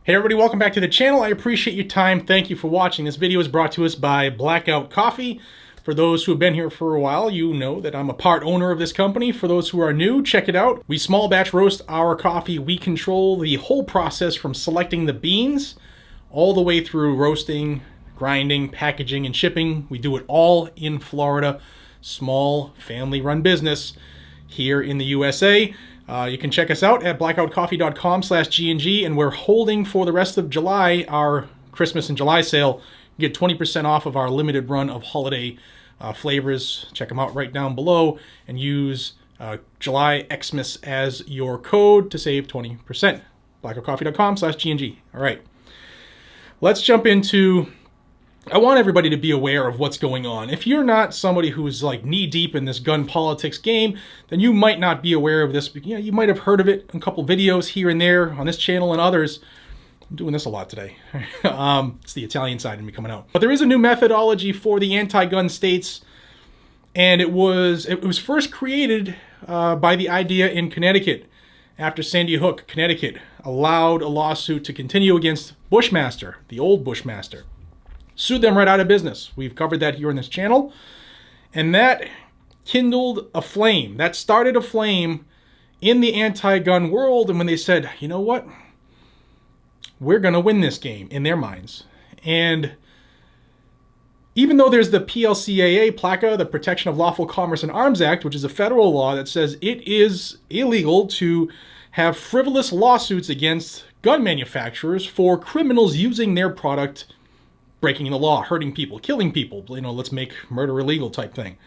Hey everybody, welcome back to the channel. I appreciate your time. Thank you for watching. This video is brought to us by Blackout Coffee. For those who have been here for a while, you know that I'm a part owner of this company. For those who are new, check it out. We small batch roast our coffee. We control the whole process from selecting the beans all the way through roasting, grinding, packaging, and shipping. We do it all in Florida. Small family-run business here in the USA. You can check us out at blackoutcoffee.com/GNG, and we're holding for the rest of July our Christmas and July sale. You get 20% off of our limited run of holiday flavors. Check them out right down below and use July Xmas as your code to save 20%. blackoutcoffee.com/GNG. All right, let's jump into... I want everybody to be aware of what's going on. If you're not somebody who's like knee-deep in this gun politics game, then you might not be aware of this. You know, you might have heard of it in a couple videos here and there on this channel and others. I'm doing this a lot today. It's the Italian side of me coming out. But there is a new methodology for the anti-gun states, and it was first created by the idea in Connecticut after Sandy Hook, Connecticut, allowed a lawsuit to continue against Bushmaster, the old Bushmaster. Sued them right out of business. We've covered that here on this channel. And that kindled a flame. That started a flame in the anti-gun world. And when they said, you know what? We're going to win this game, in their minds. And even though there's the PLCAA, PLACA, the Protection of Lawful Commerce in Arms Act, which is a federal law that says it is illegal to have frivolous lawsuits against gun manufacturers for criminals using their product, breaking the law, hurting people, killing people, you know, let's make murder illegal type thing.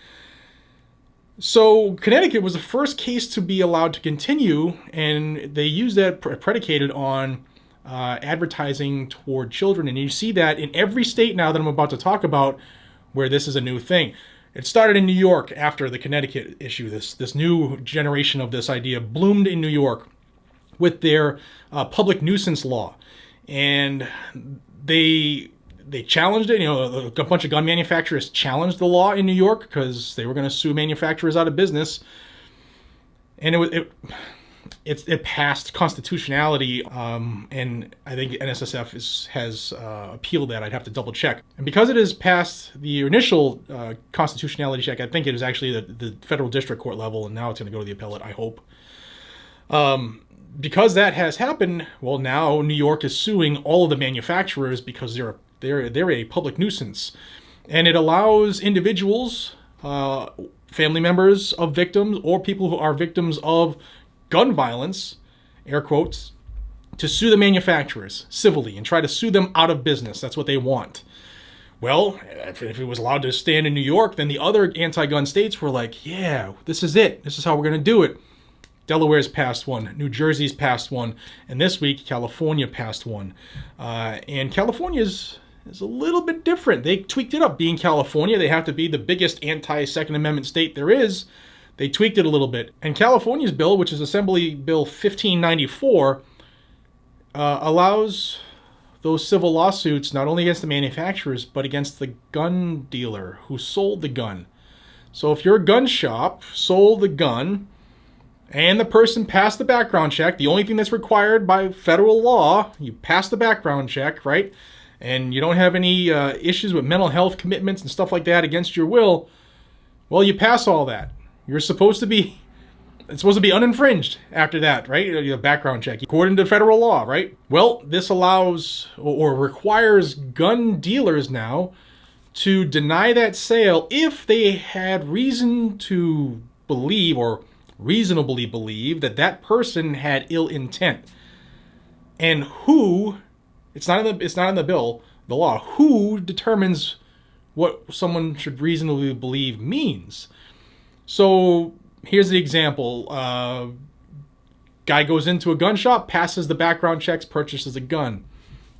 So Connecticut was the first case to be allowed to continue, and they used that predicated on advertising toward children. And you see that in every state now that I'm about to talk about where this is a new thing. It started in New York after the Connecticut issue. This new generation of this idea bloomed in New York with their public nuisance law. And they challenged it. You know, a bunch of gun manufacturers challenged the law in New York because they were going to sue manufacturers out of business. And it passed constitutionality, and I think NSSF has appealed that. I'd have to double check. And because it has passed the initial constitutionality check, I think it is actually the federal district court level, and now it's going to go to the appellate, I hope. Because that has happened, well, now New York is suing all of the manufacturers because they're a public nuisance. And it allows individuals, family members of victims, or people who are victims of gun violence, air quotes, to sue the manufacturers civilly and try to sue them out of business. That's what they want. Well, if it was allowed to stand in New York, then the other anti-gun states were like, yeah, this is it. This is how we're going to do it. Delaware's passed one, New Jersey's passed one, and this week California passed one. And California is a little bit different. They tweaked it up. Being California, they have to be the biggest anti-Second Amendment state there is. They tweaked it a little bit. And California's bill, which is Assembly Bill 1594, allows those civil lawsuits not only against the manufacturers, but against the gun dealer who sold the gun. So if your gun shop sold the gun and the person passed the background check, the only thing that's required by federal law, you pass the background check, right? And you don't have any issues with mental health commitments and stuff like that against your will, well, you pass all that. It's supposed to be uninfringed after that, right? Your background check, according to federal law, right? Well, this allows or requires gun dealers now to deny that sale if they had reason to believe or reasonably believe that that person had ill intent. And who, it's not in the bill, the law, who determines what someone should reasonably believe means. So here's the example. Guy goes into a gun shop, passes the background checks, purchases a gun.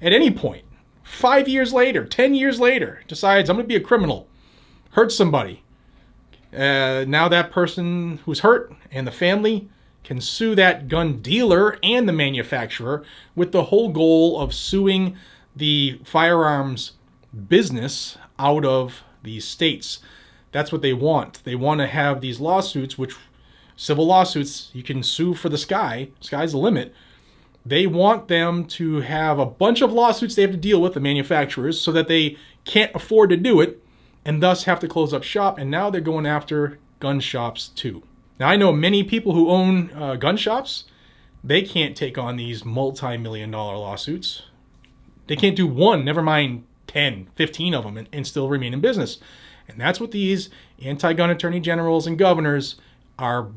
At any point, 5 years later, 10 years later, decides I'm going to be a criminal, hurts somebody. Now that person who's hurt and the family can sue that gun dealer and the manufacturer with the whole goal of suing the firearms business out of these states. That's what they want. They want to have these lawsuits, which civil lawsuits, you can sue for the sky. Sky's the limit. They want them to have a bunch of lawsuits they have to deal with, the manufacturers, so that they can't afford to do it and thus have to close up shop. And now they're going after gun shops too. Now, I know many people who own gun shops. They can't take on these multi-million-dollar lawsuits. They can't do one, never mind 10, 15 of them, and still remain in business. And that's what these anti-gun attorney generals and governors are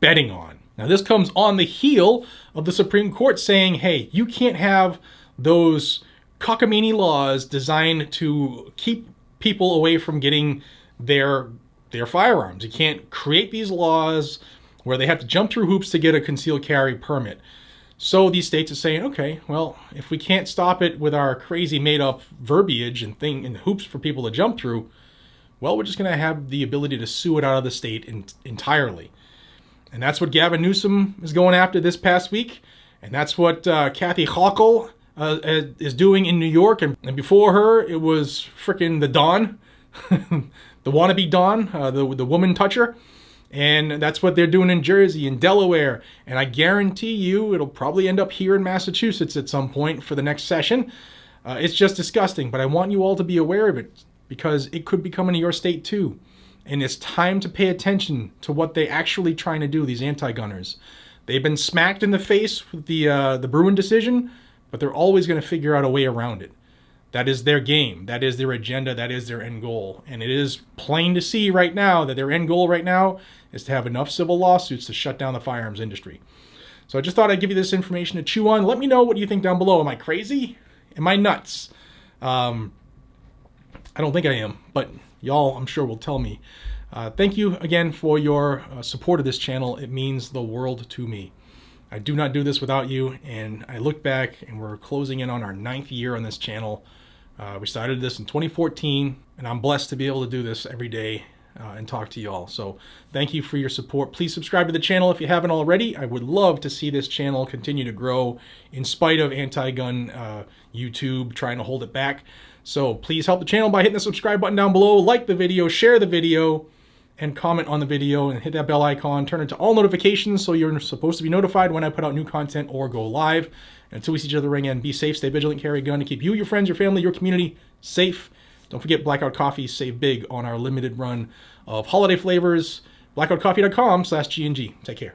betting on. Now, this comes on the heel of the Supreme Court saying, hey, you can't have those cockamamie laws designed to keep people away from getting their firearms. You can't create these laws where they have to jump through hoops to get a concealed carry permit. So these states are saying, okay, well, if we can't stop it with our crazy made-up verbiage and hoops for people to jump through, well, we're just going to have the ability to sue it out of the state entirely. And that's what Gavin Newsom is going after this past week. And that's what Kathy Hochul is doing in New York. And before her, it was frickin' the Dawn, the wannabe Dawn, the woman toucher. And that's what they're doing in Jersey and Delaware. And I guarantee you it'll probably end up here in Massachusetts at some point for the next session. It's just disgusting, but I want you all to be aware of it because it could be coming to your state too. And it's time to pay attention to what they're actually trying to do, these anti-gunners. They've been smacked in the face with the Bruin decision, but they're always going to figure out a way around it. That is their game. That is their agenda. That is their end goal. And it is plain to see right now that their end goal right now is to have enough civil lawsuits to shut down the firearms industry. So I just thought I'd give you this information to chew on. Let me know what you think down below. Am I crazy? Am I nuts? I don't think I am, but y'all, I'm sure, will tell me. Thank you again for your support of this channel. It means the world to me. I do not do this without you, and I look back and we're closing in on our 9th year on this channel. We started this in 2014, and I'm blessed to be able to do this every day and talk to you all. So thank you for your support. Please subscribe to the channel if you haven't already. I would love to see this channel continue to grow in spite of anti-gun YouTube trying to hold it back. So please help the channel by hitting the subscribe button down below, like the video, share the video, and comment on the video, and hit that bell icon. Turn it to all notifications so you're supposed to be notified when I put out new content or go live. And until we see each other again, be safe, stay vigilant, carry a gun to keep you, your friends, your family, your community safe. Don't forget Blackout Coffee, save big on our limited run of holiday flavors. blackoutcoffee.com/GNG. Take care.